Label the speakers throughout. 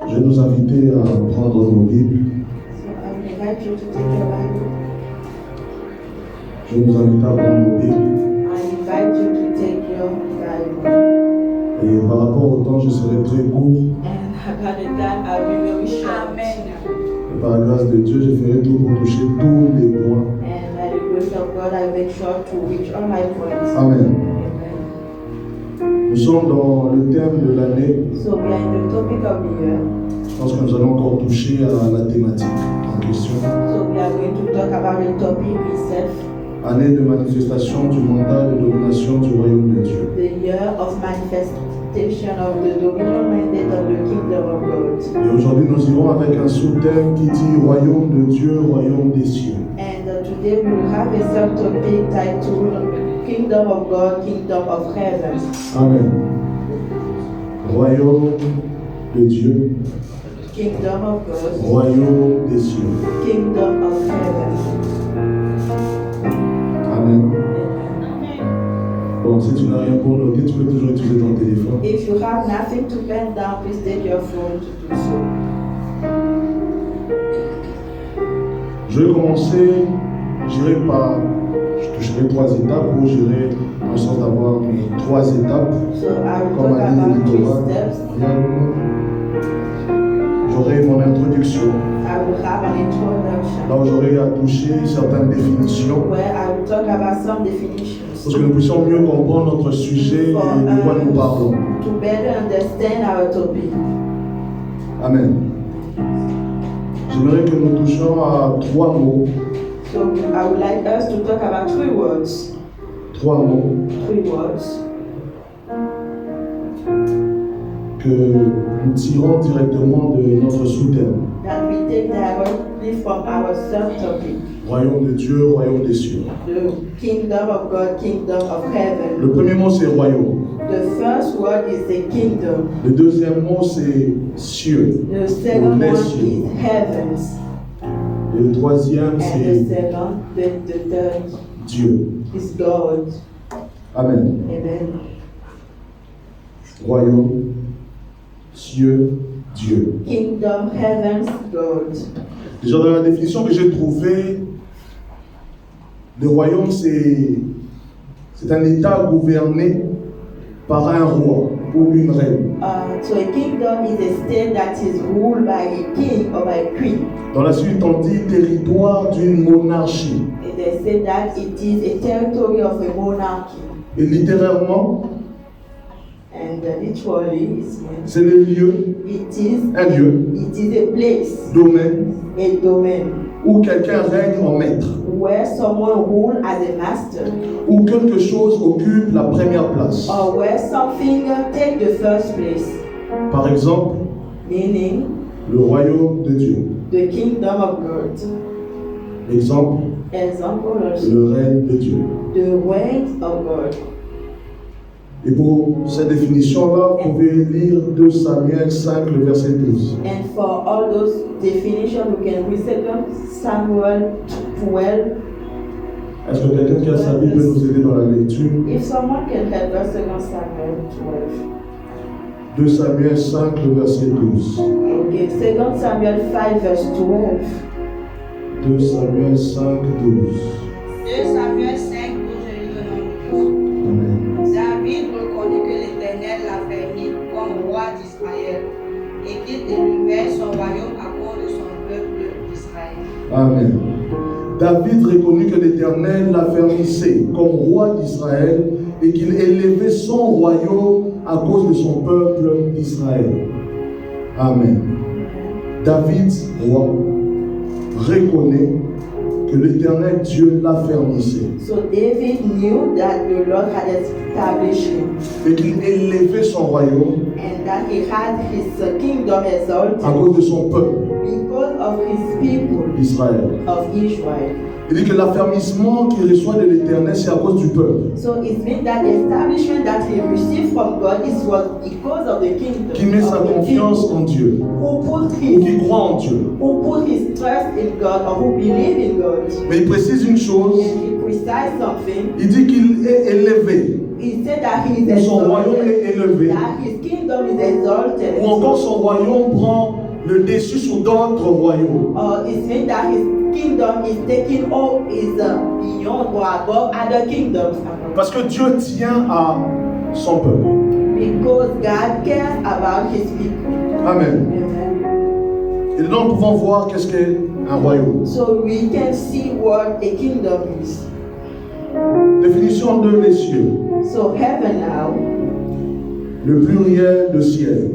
Speaker 1: Je vais nous inviter à prendre nos Bibles.
Speaker 2: So I will invite you to take your Bible.
Speaker 1: Je vais nous inviter à prendre nos Bibles.
Speaker 2: I invite you to take your Bible.
Speaker 1: Et par rapport au temps, je serai très court.
Speaker 2: And about the time, I will be very short.
Speaker 3: Amen.
Speaker 1: Et par la grâce de Dieu, je ferai tout pour toucher tous les points.
Speaker 2: And by the grace of God, I make sure to reach all my points.
Speaker 1: Amen.
Speaker 2: Amen.
Speaker 1: Nous sommes dans le thème de l'année.
Speaker 2: So we are in the topic of the year.
Speaker 1: Je pense que nous allons encore toucher à la thématique en question.
Speaker 2: So we are going to talk about the topic itself,
Speaker 1: Année de manifestation du mandat de domination du royaume de Dieu.
Speaker 2: the year of manifestation of the dominion mandate of the kingdom of God.
Speaker 1: Et aujourd'hui, nous irons avec un sous-thème qui dit royaume de Dieu, royaume des cieux.
Speaker 2: And today we will have a subtopic titled Kingdom of God, Kingdom of Heaven.
Speaker 1: Amen. Royaume de Dieu,
Speaker 2: Kingdom of God,
Speaker 1: royaume des cieux.
Speaker 2: Kingdom of Heaven.
Speaker 1: Amen.
Speaker 2: Amen.
Speaker 1: Bon, si tu n'as rien pour noter, tu peux toujours utiliser ton téléphone.
Speaker 2: If you have nothing to pen down, please take your phone to do so.
Speaker 1: Je vais commencer, j'irai par, je toucherai 3 étapes ou j'irai dans le sens d'avoir mes 3 étapes.
Speaker 2: So I will
Speaker 1: Comme
Speaker 2: talk
Speaker 1: a dit
Speaker 2: about
Speaker 1: Nicolas.
Speaker 2: 3 steps.
Speaker 1: J'aurai mon introduction,
Speaker 2: I will have an introduction
Speaker 1: là où j'aurai à toucher certaines définitions,
Speaker 2: where I will talk about some definitions
Speaker 1: pour que nous puissions mieux comprendre notre sujet et de quoi nous parlons.
Speaker 2: to better understand our topic.
Speaker 1: Amen. J'aimerais que nous touchions à 3 mots.
Speaker 2: So I would like us to talk about 3 words.
Speaker 1: 3 mots
Speaker 2: 3 words
Speaker 1: que nous tirons directement de notre sous-thème.
Speaker 2: that we take directly from our subtopic,
Speaker 1: Royaume de Dieu, royaume des cieux.
Speaker 2: the kingdom of God, kingdom of heaven.
Speaker 1: Le premier mot c'est royaume.
Speaker 2: The first word is the kingdom.
Speaker 1: Le deuxième mot c'est cieux.
Speaker 2: The second
Speaker 1: Les
Speaker 2: one
Speaker 1: cieux.
Speaker 2: is heavens.
Speaker 1: Et le troisième
Speaker 2: And
Speaker 1: c'est
Speaker 2: the second, the third
Speaker 1: Dieu.
Speaker 2: is God.
Speaker 1: Amen.
Speaker 2: Amen.
Speaker 1: Royaume, cieux, Dieu.
Speaker 2: Kingdom, heavens, God.
Speaker 1: Déjà dans la définition que j'ai trouvée, le royaume c'est un état gouverné par un roi ou une reine.
Speaker 2: So a kingdom is a state that is ruled by a king or by a queen.
Speaker 1: Dans la suite on dit territoire d'une monarchie.
Speaker 2: And they say that it is a territory of a monarchy.
Speaker 1: Et littéralement,
Speaker 2: And literally,
Speaker 1: c'est le lieu,
Speaker 2: it is a place,
Speaker 1: domaine,
Speaker 2: a domain,
Speaker 1: où quelqu'un règne en maître,
Speaker 2: where someone rules as a master,
Speaker 1: où quelque chose occupe la première place.
Speaker 2: or where something takes the first place.
Speaker 1: Par exemple,
Speaker 2: Meaning,
Speaker 1: le royaume de Dieu.
Speaker 2: the kingdom of God.
Speaker 1: Exemple,
Speaker 2: Example also,
Speaker 1: le règne de Dieu.
Speaker 2: the reign of God.
Speaker 1: Et pour cette définition-là, vous pouvez lire 2 Samuel 5, le verset 12.
Speaker 2: And for all those definitions, we can read 2 Samuel 12.
Speaker 1: Est-ce que quelqu'un qui a sa Bible peut nous aider dans la lecture?
Speaker 2: If someone can help us, 2 Samuel 12.
Speaker 1: 2 Samuel 5, le verset 12.
Speaker 2: Okay, 2 Samuel 5 verse 12.
Speaker 1: 2 Samuel 5, 12.
Speaker 3: 2 Samuel 5, 12, je lis le nom de Dieu.
Speaker 1: Amen.
Speaker 3: David reconnut que l'Éternel l'avait mis comme roi d'Israël et qu'il élevait son royaume à cause de son peuple d'Israël.
Speaker 1: Amen. David reconnut que l'Éternel l'affermissait comme roi d'Israël et qu'il élevait son royaume à cause de son peuple d'Israël. Amen. David, roi, reconnaît que l'Éternel Dieu l'affermissait
Speaker 2: So David knew that the Lord had established him
Speaker 1: et qu'il élevait son royaume
Speaker 2: and that he had his kingdom exalted
Speaker 1: à cause de son peuple
Speaker 2: because of his people
Speaker 1: d'Israël.
Speaker 2: of Israel.
Speaker 1: Il dit que l'affermissement qu'il reçoit de l'Éternel, c'est à cause du peuple
Speaker 2: So it means that the establishment that he received from God was because of the kingdom.
Speaker 1: qui met sa
Speaker 2: of the
Speaker 1: confiance
Speaker 2: people
Speaker 1: en Dieu
Speaker 2: who put
Speaker 1: ou qui
Speaker 2: his
Speaker 1: croit en Dieu.
Speaker 2: trust in God or who believe in God.
Speaker 1: Mais il précise une chose,
Speaker 2: And he precise something.
Speaker 1: il dit qu'il est élevé.
Speaker 2: He said that he is
Speaker 1: où son royaume
Speaker 2: exalted,
Speaker 1: est élevé,
Speaker 2: that his kingdom is exalted,
Speaker 1: ou encore son royaume prend le dessus sur d'autres royaumes.
Speaker 2: or it means that his kingdom is taking all is beyond or above other kingdoms.
Speaker 1: Parce que Dieu tient à son peuple.
Speaker 2: Because God cares about his people.
Speaker 1: Amen.
Speaker 2: Amen.
Speaker 1: Et donc nous pouvons voir qu'est-ce qu'est un royaume.
Speaker 2: So we can see what a kingdom is.
Speaker 1: Définition de les cieux.
Speaker 2: So heaven now,
Speaker 1: Le pluriel de ciel.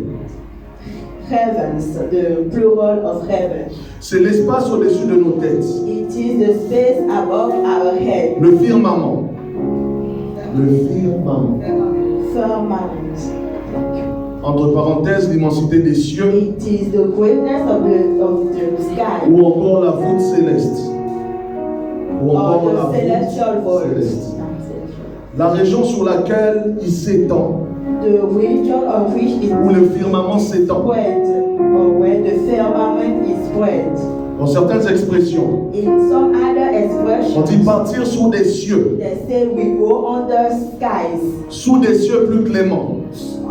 Speaker 2: heavens, the plural of heaven.
Speaker 1: C'est l'espace au-dessus de nos têtes.
Speaker 2: It is the space above our head.
Speaker 1: Le firmament. Le firmament.
Speaker 2: Firmament.
Speaker 1: Entre parenthèses, l'immensité des cieux
Speaker 2: It is the greatness of the sky.
Speaker 1: ou encore la voûte céleste. Ou encore
Speaker 2: Or
Speaker 1: la
Speaker 2: the celestial
Speaker 1: voûte
Speaker 2: voice.
Speaker 1: céleste. La région sur laquelle il s'étend,
Speaker 2: The region on which it
Speaker 1: où le firmament s'étend.
Speaker 2: spread, or where the firmament is spread.
Speaker 1: Dans certaines expressions,
Speaker 2: In some other
Speaker 1: on dit
Speaker 2: expressions,
Speaker 1: partir sous des cieux,
Speaker 2: they say we go under skies,
Speaker 1: sous des cieux plus cléments.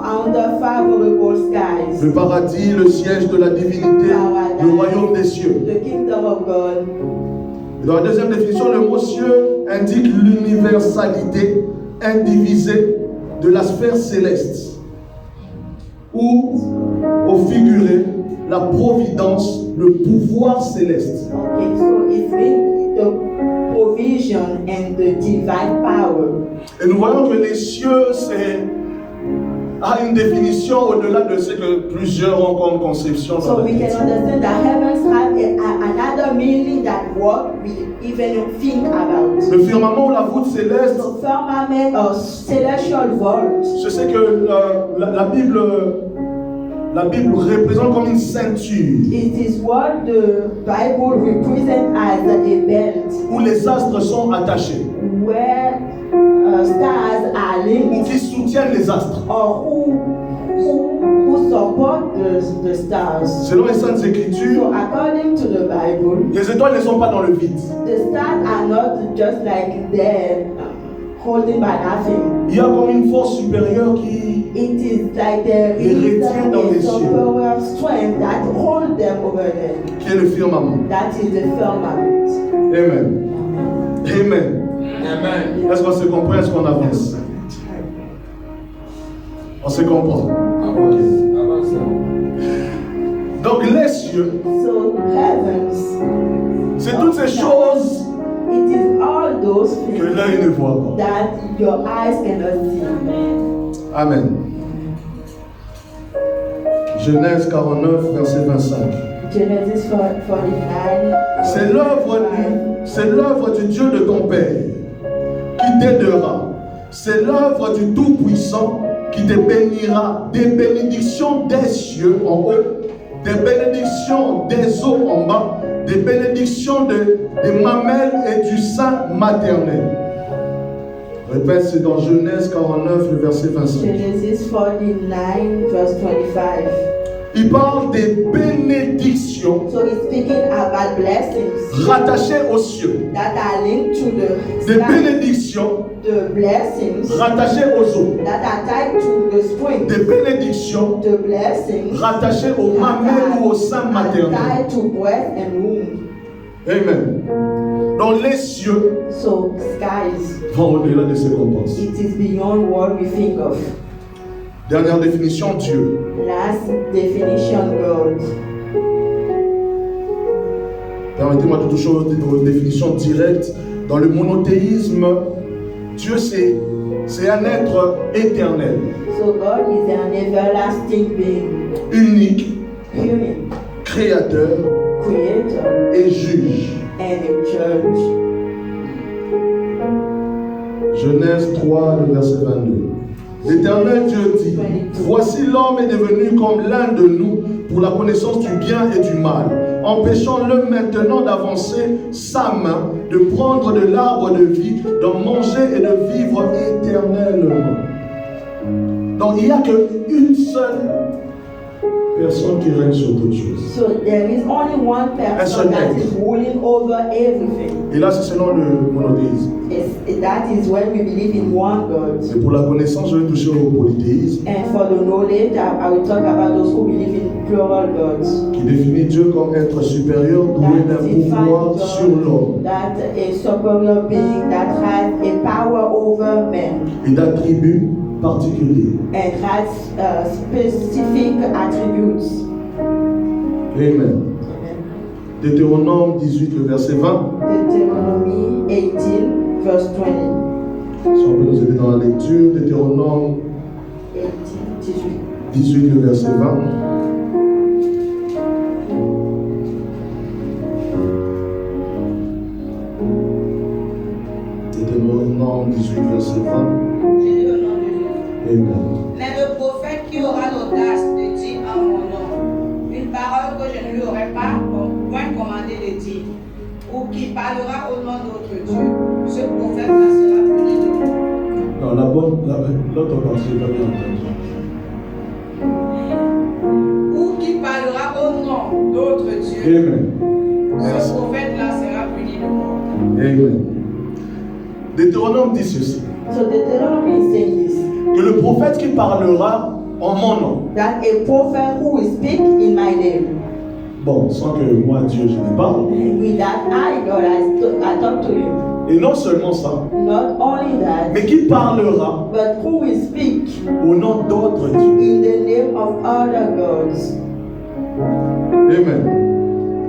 Speaker 2: under favorable skies.
Speaker 1: Le paradis, le siège de la divinité, le royaume des cieux.
Speaker 2: The kingdom of God.
Speaker 1: Dans la deuxième définition, le mot cieux indique l'universalité indivisée de la sphère céleste, ou, au figuré, la providence, le pouvoir céleste.
Speaker 2: Okay, so it means the provision and the divine power.
Speaker 1: Et nous voyons que les cieux, a une définition au-delà de ce que plusieurs ont comme conception dans
Speaker 2: So
Speaker 1: la
Speaker 2: we can
Speaker 1: tête.
Speaker 2: understand that heavens have another meaning than what we even think about.
Speaker 1: Le firmament ou la voûte céleste,
Speaker 2: So firmament or celestial vault.
Speaker 1: je sais que la Bible représente comme une ceinture
Speaker 2: It is what the Bible represents as a belt
Speaker 1: où les astres sont attachés,
Speaker 2: where stars are
Speaker 1: ou
Speaker 2: linked
Speaker 1: qui soutiennent les astres.
Speaker 2: or who support the stars.
Speaker 1: Selon les Saintes Écritures,
Speaker 2: So according to the Bible,
Speaker 1: les étoiles ne sont pas dans le vide.
Speaker 2: the stars are not just like there holding by nothing.
Speaker 1: Il y a comme une force supérieure qui
Speaker 2: It is like there
Speaker 1: Les
Speaker 2: is
Speaker 1: retient dans les
Speaker 2: a superior strength that hold them over there.
Speaker 1: est le firmament.
Speaker 2: That is the firmament.
Speaker 1: Amen. Amen.
Speaker 4: Amen.
Speaker 1: Est-ce qu'on se comprend? Est-ce qu'on avance? On se comprend. Ok. Donc les cieux,
Speaker 2: So heavens,
Speaker 1: c'est toutes ces choses
Speaker 2: it is all those
Speaker 1: que
Speaker 2: things
Speaker 1: l'œil ne voit pas.
Speaker 2: that your eyes cannot see.
Speaker 1: Amen. Genèse 49, verset 25.
Speaker 2: Genesis 49.
Speaker 1: C'est l'œuvre du Dieu de ton Père qui t'aidera. C'est l'œuvre du Tout-Puissant qui te bénira. Des bénédictions des cieux en haut, des bénédictions des eaux en bas, des bénédictions des mamelles et du sein maternel. Répète, c'est dans Genèse 49, le verset 25.
Speaker 2: Genesis 49, verse 25.
Speaker 1: Il parle des bénédictions
Speaker 2: So he's speaking about blessings
Speaker 1: rattachées aux cieux,
Speaker 2: that are linked to the
Speaker 1: des
Speaker 2: sky,
Speaker 1: bénédictions
Speaker 2: the blessings
Speaker 1: rattachées aux eaux,
Speaker 2: that are tied to the spring,
Speaker 1: des bénédictions
Speaker 2: the blessings
Speaker 1: rattachées aux
Speaker 2: that
Speaker 1: mamelles ou au sein
Speaker 2: are
Speaker 1: maternel.
Speaker 2: tied to breast and womb.
Speaker 1: Amen. Dans les cieux
Speaker 2: So skies,
Speaker 1: vont au-delà de ce qu'on pense.
Speaker 2: it is beyond what we think of.
Speaker 1: Dernière définition, Dieu.
Speaker 2: Last definition, God.
Speaker 1: Permettez-moi de toucher aux définitions directes. Dans le monothéisme, Dieu c'est un être éternel,
Speaker 2: So God is an everlasting being,
Speaker 1: unique,
Speaker 2: unique,
Speaker 1: créateur
Speaker 2: creator,
Speaker 1: et juge.
Speaker 2: and a judge.
Speaker 1: Genèse 3, le verset 22. L'Éternel Dieu dit, voici l'homme est devenu comme l'un de nous pour la connaissance du bien et du mal. Empêchons-le maintenant d'avancer sa main, de prendre de l'arbre de vie, d'en manger et de vivre éternellement. Donc il n'y a qu'une seule personne qui règne sur toutes choses.
Speaker 2: So there is only one person that is ruling over everything.
Speaker 1: Et là c'est selon le monothéisme.
Speaker 2: It that is when we believe in one God.
Speaker 1: Et pour la connaissance, je vais toucher au polythéisme,
Speaker 2: And for the knowledge, I will talk about those who believe in plural gods.
Speaker 1: qui définit Dieu comme être supérieur, doué
Speaker 2: That
Speaker 1: d'un
Speaker 2: define
Speaker 1: pouvoir sur
Speaker 2: God,
Speaker 1: l'homme
Speaker 2: that a superior being that has a power over men
Speaker 1: et d'attributs particuliers.
Speaker 2: and has specific attributes.
Speaker 1: Amen. Deutéronome 18, le verset 20.
Speaker 2: Deuteronomy 18, verse 20.
Speaker 1: Si on peut nous aider dans la lecture, Deutéronome 18, le verset 20. Deutéronome 18, verset 20.
Speaker 3: Jésus au nom de Jésus.
Speaker 1: Amen.
Speaker 3: Mais le prophète qui aura l'audace de dire en mon nom une parole que je ne lui aurais pas point commandé de dire, ou qui parlera au nom d'autre Dieu, ce prophète-là sera puni de mort.
Speaker 1: Non, l'autre partie n'est pas bien entendue.
Speaker 3: Ou qui parlera au nom d'autre Dieu,
Speaker 1: Amen. Merci.
Speaker 3: ce prophète-là sera puni de mort.
Speaker 1: Amen. Deutéronome dit ceci,
Speaker 2: So Deuteronomy is saying this,
Speaker 1: que le prophète qui parlera en mon nom,
Speaker 2: that a prophet who will speak in my name,
Speaker 1: bon, sans que moi, Dieu, je ne parle,
Speaker 2: with that God, I talk to him.
Speaker 1: et non seulement ça,
Speaker 2: Not only that,
Speaker 1: mais qui parlera
Speaker 2: but who will speak
Speaker 1: au nom d'autres dieux.
Speaker 2: in the name of other gods.
Speaker 1: Amen.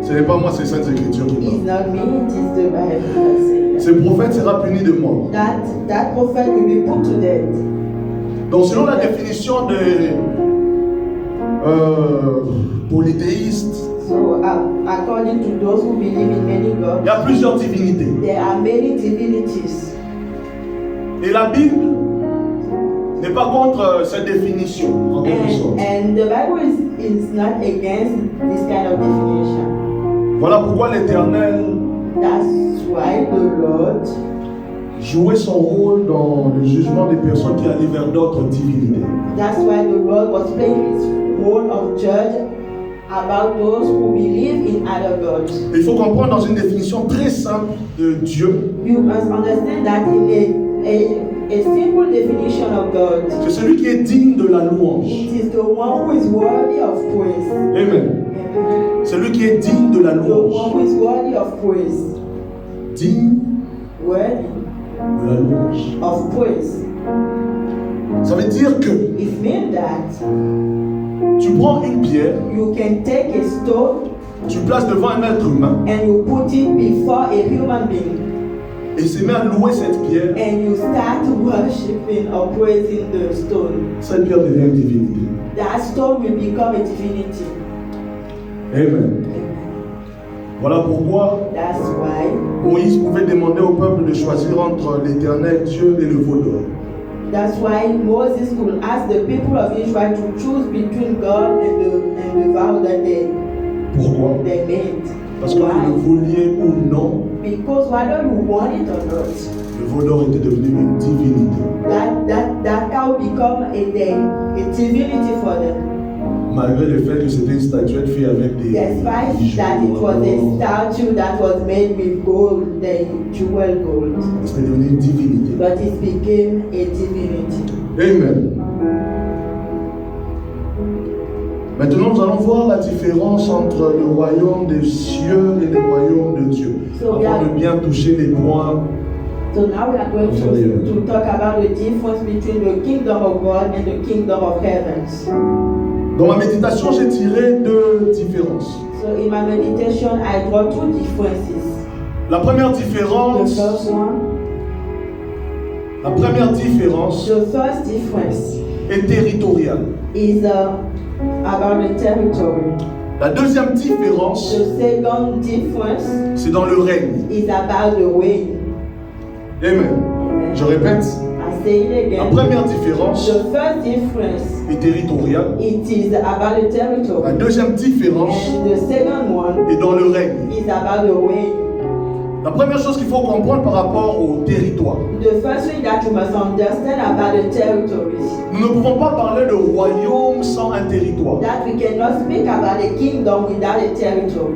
Speaker 1: Ce n'est pas moi, c'est Saintes Écritures qui
Speaker 2: It's
Speaker 1: parlent.
Speaker 2: not me, it is the Bible that says
Speaker 1: Ce prophète sera puni de mort.
Speaker 2: that prophet will be put to death.
Speaker 1: Donc, selon la définition des polythéistes,
Speaker 2: So, according to those who believe in many
Speaker 1: il
Speaker 2: gods,
Speaker 1: y a plusieurs divinités.
Speaker 2: there are many divinities.
Speaker 1: Et la Bible n'est pas contre cette définition, en quelque sorte.
Speaker 2: And the Bible is not against this kind of definition.
Speaker 1: Voilà pourquoi l'Éternel
Speaker 2: That's why the Lord
Speaker 1: jouait son rôle dans le jugement des personnes qui allaient vers d'autres divinités.
Speaker 2: That's why the Lord was playing his role of judge about those who believe in other gods.
Speaker 1: Il faut comprendre dans une définition très simple de Dieu,
Speaker 2: You must understand that in a simple definition of God,
Speaker 1: c'est celui qui est digne de la louange.
Speaker 2: it is the one who is worthy of praise.
Speaker 1: Amen. Celui qui est digne de la
Speaker 2: The one
Speaker 1: louange.
Speaker 2: who is worthy of praise.
Speaker 1: Digne
Speaker 2: Worthy
Speaker 1: de la louange.
Speaker 2: of praise.
Speaker 1: Ça veut dire que
Speaker 2: It means that
Speaker 1: tu prends une pierre,
Speaker 2: you can take a stone
Speaker 1: tu places devant un être humain
Speaker 2: and you put it before a human being
Speaker 1: et il se met à louer cette pierre.
Speaker 2: and you start worshiping or praising the stone.
Speaker 1: Cette pierre devient une divinité.
Speaker 2: That stone will become a divinity.
Speaker 1: Amen. Voilà pourquoi
Speaker 2: That's why
Speaker 1: Moïse pouvait demander au peuple de choisir entre l'éternel Dieu et le veau d'or.
Speaker 2: Moses could ask the people of Israel to choose between God and the vow that they
Speaker 1: Pourquoi?
Speaker 2: made.
Speaker 1: Parce que vous le
Speaker 2: Why?
Speaker 1: vouliez ou non,
Speaker 2: Because whether you want it or not,
Speaker 1: le veau d'or était devenu une divinité.
Speaker 2: that cow become a divinity for them.
Speaker 1: Malgré le fait que c'était une statuette faite avec des
Speaker 2: Despite
Speaker 1: bijoux,
Speaker 2: that it was a statue that was made with gold, the jewel gold,
Speaker 1: c'était devenu une divinité.
Speaker 2: but it became a divinity.
Speaker 1: Amen. Maintenant, nous allons voir la différence entre le royaume des cieux et le royaume de Dieu, afin de bien toucher les points.
Speaker 2: So now we are going to talk about the difference between the kingdom of God and the kingdom of heavens.
Speaker 1: Dans ma méditation, j'ai tiré deux différences.
Speaker 2: So in my meditation, I draw two differences.
Speaker 1: La première
Speaker 2: The
Speaker 1: différence,
Speaker 2: first one,
Speaker 1: the
Speaker 2: first difference
Speaker 1: est territoriale.
Speaker 2: is about the territory.
Speaker 1: La deuxième différence,
Speaker 2: The second difference
Speaker 1: c'est dans le règne.
Speaker 2: is about the reign.
Speaker 1: Amen. Je répète,
Speaker 2: I say it
Speaker 1: la
Speaker 2: again.
Speaker 1: première différence
Speaker 2: The first difference,
Speaker 1: est territoriale.
Speaker 2: it is about the
Speaker 1: La
Speaker 2: territory.
Speaker 1: deuxième différence
Speaker 2: And the second one
Speaker 1: est dans le règne.
Speaker 2: is about the reign.
Speaker 1: La première chose qu'il faut comprendre par rapport au territoire,
Speaker 2: The first thing that you must understand about the territories,
Speaker 1: nous ne pouvons pas parler de royaume sans un territoire.
Speaker 2: that we cannot speak about a kingdom without a territory.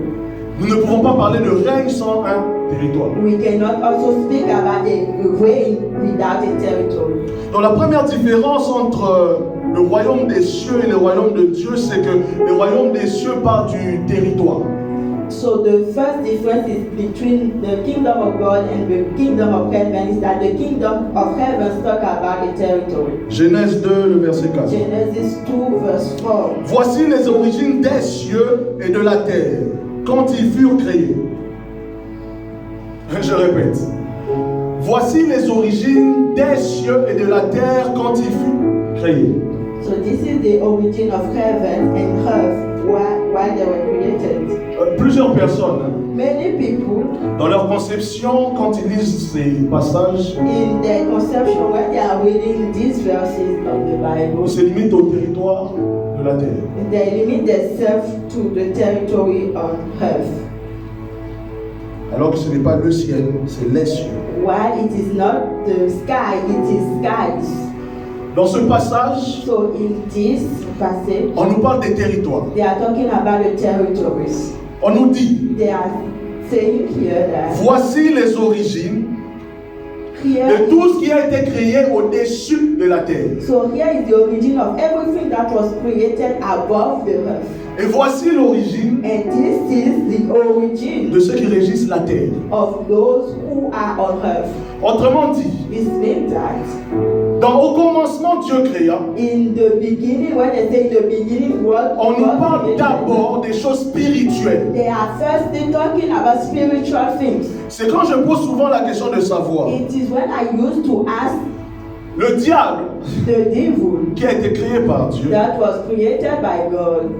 Speaker 1: Nous ne pouvons pas parler de règne sans un territoire.
Speaker 2: We cannot also speak about a reign without a territory.
Speaker 1: Donc la première différence entre le royaume des cieux et le royaume de Dieu, c'est que le royaume des cieux part du territoire.
Speaker 2: So the first difference is between the kingdom of God and the kingdom of heaven is that the kingdom of heaven talk about the territory.
Speaker 1: Genèse 2, le verset 4.
Speaker 2: Genesis 2 verse 4.
Speaker 1: Voici les origines des cieux et de la terre, quand ils furent créés. Je répète. Voici les origines des cieux et de la terre quand ils furent créés.
Speaker 2: So this is the origin of heaven and earth why they were created.
Speaker 1: Plusieurs personnes,
Speaker 2: Many people
Speaker 1: dans leur conception, quand ils lisent ces passages,
Speaker 2: in their conception when they are reading these verses of the
Speaker 1: ils
Speaker 2: Bible,
Speaker 1: se limitent au territoire de la terre.
Speaker 2: they limit themselves to the territory on earth.
Speaker 1: Alors que ce n'est pas le ciel, c'est les cieux.
Speaker 2: While it is not the sky, it is skies.
Speaker 1: Dans ce passage,
Speaker 2: So in this passage,
Speaker 1: on nous parle des territoires.
Speaker 2: they are talking about the territories.
Speaker 1: On nous dit,
Speaker 2: They are saying here that
Speaker 1: voici les origines
Speaker 2: here
Speaker 1: de
Speaker 2: is,
Speaker 1: tout ce qui a été créé au-dessus de la terre.
Speaker 2: so here is the origin of everything that was created above the earth.
Speaker 1: Et voici l'origine
Speaker 2: And this is the origin
Speaker 1: de ceux qui régissent la terre.
Speaker 2: of those who are on earth.
Speaker 1: Autrement dit,
Speaker 2: It means that
Speaker 1: au commencement, Dieu créa.
Speaker 2: in the beginning, when they say the beginning world,
Speaker 1: On nous
Speaker 2: God
Speaker 1: parle
Speaker 2: created,
Speaker 1: d'abord des choses spirituelles.
Speaker 2: they are firstly talking about spiritual things.
Speaker 1: C'est quand je pose souvent la question de savoir.
Speaker 2: It is when I used to ask
Speaker 1: Le diable,
Speaker 2: the devil
Speaker 1: qui a été créé par Dieu,
Speaker 2: that was created by God,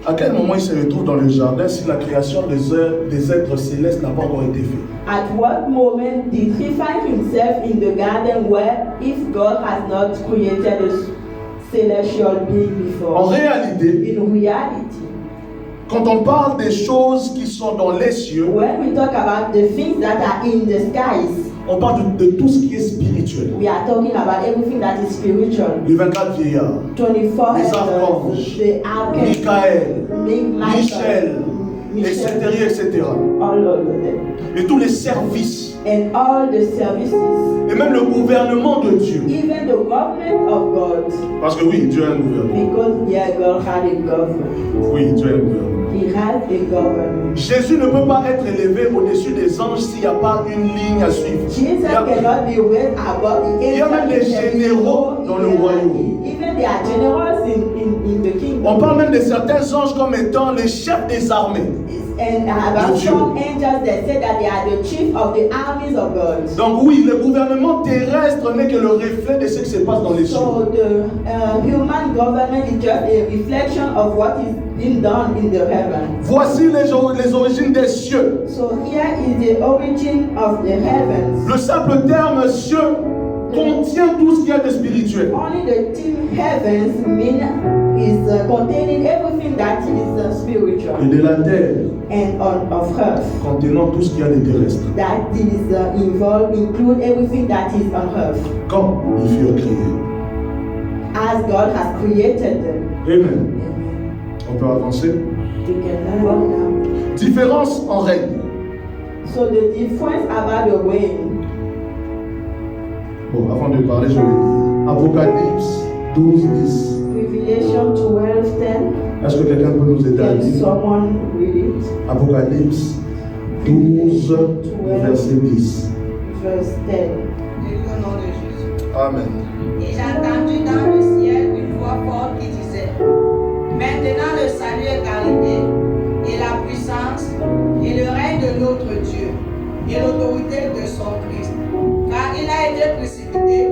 Speaker 1: à quel moment il se retrouve dans le jardin si la création des êtres célestes n'a pas encore été faite?
Speaker 2: at what moment did he find himself in the garden where if God has not created a celestial being
Speaker 1: En
Speaker 2: before?
Speaker 1: réalité,
Speaker 2: In reality,
Speaker 1: quand on parle des choses qui sont dans les cieux,
Speaker 2: when we talk about the things that are in the skies,
Speaker 1: on parle de tout ce qui est spirituel.
Speaker 2: we are talking about everything that is spiritual.
Speaker 1: Les 24 vieillards,
Speaker 2: 24
Speaker 1: les
Speaker 2: elders,
Speaker 1: archanges,
Speaker 2: the archangels,
Speaker 1: Michael,
Speaker 2: Michael,
Speaker 1: Michel, etc.
Speaker 2: all of them,
Speaker 1: Et tous les services,
Speaker 2: and all the services,
Speaker 1: et même le gouvernement de Dieu.
Speaker 2: even the government of God,
Speaker 1: Parce que oui, Dieu a un gouvernement.
Speaker 2: because yeah, God had a government.
Speaker 1: Oui, Dieu a un gouvernement.
Speaker 2: He has a government.
Speaker 1: Jésus ne peut pas être élevé au-dessus des anges s'il n'y a pas une ligne à suivre.
Speaker 2: Jesus cannot be raised above the
Speaker 1: Il y a même des généraux dans le royaume.
Speaker 2: Even there are generals in the kingdom.
Speaker 1: On parle même de certains anges comme étant les chefs des armées.
Speaker 2: And about
Speaker 1: De Dieu.
Speaker 2: some angels that say that they are the chief of the armies of God.
Speaker 1: Donc oui, le gouvernement terrestre n'est que le reflet de ce qui se passe dans les cieux.
Speaker 2: So the human government is just a reflection of what is being done in the heaven.
Speaker 1: Voici les origines des cieux.
Speaker 2: So here is the origin of the heavens.
Speaker 1: Le simple terme cieux contient tout ce qu'il y a de spirituel.
Speaker 2: Only the term heavens is containing everything that is spiritual
Speaker 1: Et de la terre
Speaker 2: and of earth.
Speaker 1: contenant tout ce qu'il y a de terrestre.
Speaker 2: That is include everything that is on earth.
Speaker 1: Quand ils furent créés.
Speaker 2: As God has created them.
Speaker 1: Amen. On peut avancer.
Speaker 2: We can move on now.
Speaker 1: Différence en règle.
Speaker 2: So the difference about the rain.
Speaker 1: Bon, avant de parler, je vais dire. Apocalypse 12, 10.
Speaker 2: Revelation 12:10.
Speaker 1: Est-ce que quelqu'un peut nous aider à
Speaker 2: Can
Speaker 1: lire?
Speaker 2: someone read it?
Speaker 1: Apocalypse 12, verset 10.
Speaker 2: Verse 10.
Speaker 3: Au nom de Jésus.
Speaker 1: Amen.
Speaker 3: Et j'ai entendu dans le ciel une voix forte qui disait: Maintenant le salut est arrivé, et la puissance, et le règne de notre Dieu, et l'autorité de son Christ. Car il a été précipité,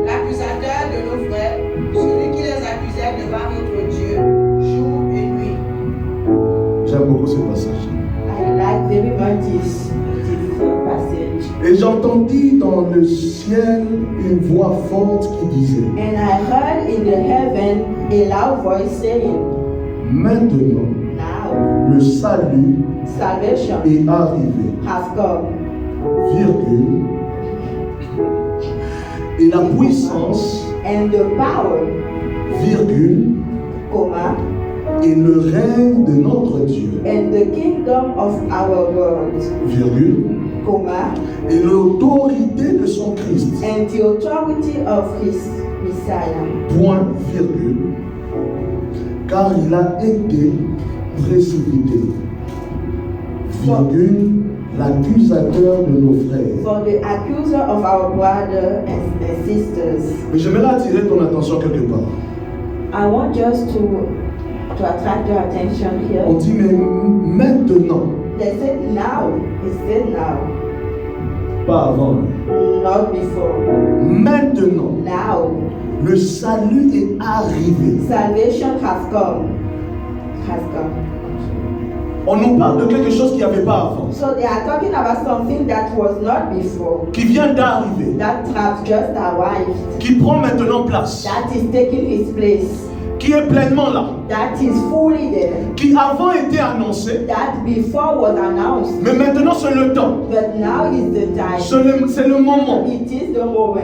Speaker 3: l'accusateur de nos frères, celui qui les accusait devant notre Dieu, jour et nuit.
Speaker 1: J'aime beaucoup ce passage.
Speaker 2: I like very much this passage.
Speaker 1: Et j'entendis dans le ciel une voix forte qui disait:
Speaker 2: And I heard in the heaven a loud voice saying,
Speaker 1: Maintenant,
Speaker 2: Now
Speaker 1: le salut
Speaker 2: salvation
Speaker 1: est arrivé,
Speaker 2: has come,
Speaker 1: virgule, et la puissance,
Speaker 2: and the power,
Speaker 1: virgule,
Speaker 2: comma,
Speaker 1: et le règne de notre Dieu,
Speaker 2: and the kingdom of our God,
Speaker 1: virgule,
Speaker 2: coma,
Speaker 1: et l'autorité de son Christ.
Speaker 2: and the authority of his Messiah.
Speaker 1: Point, virgule, car il a été précipité. Virgule, l'accusateur de nos frères.
Speaker 2: For the accuser of our brothers and sisters.
Speaker 1: Mais j'aimerais attirer ton attention quelque part.
Speaker 2: I want just to attract your attention here.
Speaker 1: On dit, mais maintenant,
Speaker 2: They said now. He said now,
Speaker 1: pas avant.
Speaker 2: not before.
Speaker 1: Maintenant,
Speaker 2: Now,
Speaker 1: le salut est arrivé.
Speaker 2: salvation has come. Has come.
Speaker 1: On nous parle de quelque chose qu'il n'y avait pas avant,
Speaker 2: So they are talking about something that was not before.
Speaker 1: qui vient d'arriver,
Speaker 2: That has just arrived.
Speaker 1: qui prend maintenant place,
Speaker 2: That is taking his place.
Speaker 1: qui est pleinement là,
Speaker 2: That is fully there.
Speaker 1: qui avant était annoncé,
Speaker 2: That before was announced.
Speaker 1: mais maintenant c'est le temps,
Speaker 2: But now is the time.
Speaker 1: c'est le moment,
Speaker 2: It is the moment.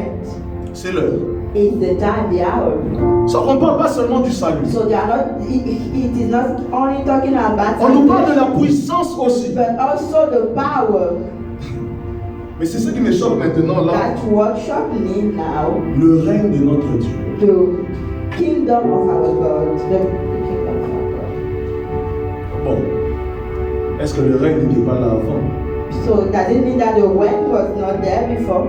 Speaker 1: c'est l'heure.
Speaker 2: It's the time, the hour.
Speaker 1: Ça, on ne parle pas seulement du salut,
Speaker 2: So they are not. It is not only talking about
Speaker 1: on nous parle de la
Speaker 2: salvation,
Speaker 1: puissance aussi.
Speaker 2: but also the power.
Speaker 1: Mais c'est ce qui me choque maintenant là,
Speaker 2: That's what shocked me now.
Speaker 1: le règne de notre Dieu.
Speaker 2: The kingdom of our God. The kingdom of our God.
Speaker 1: Bon, est-ce que le règne n'était pas là avant?
Speaker 2: So does it mean that the reign was not there before?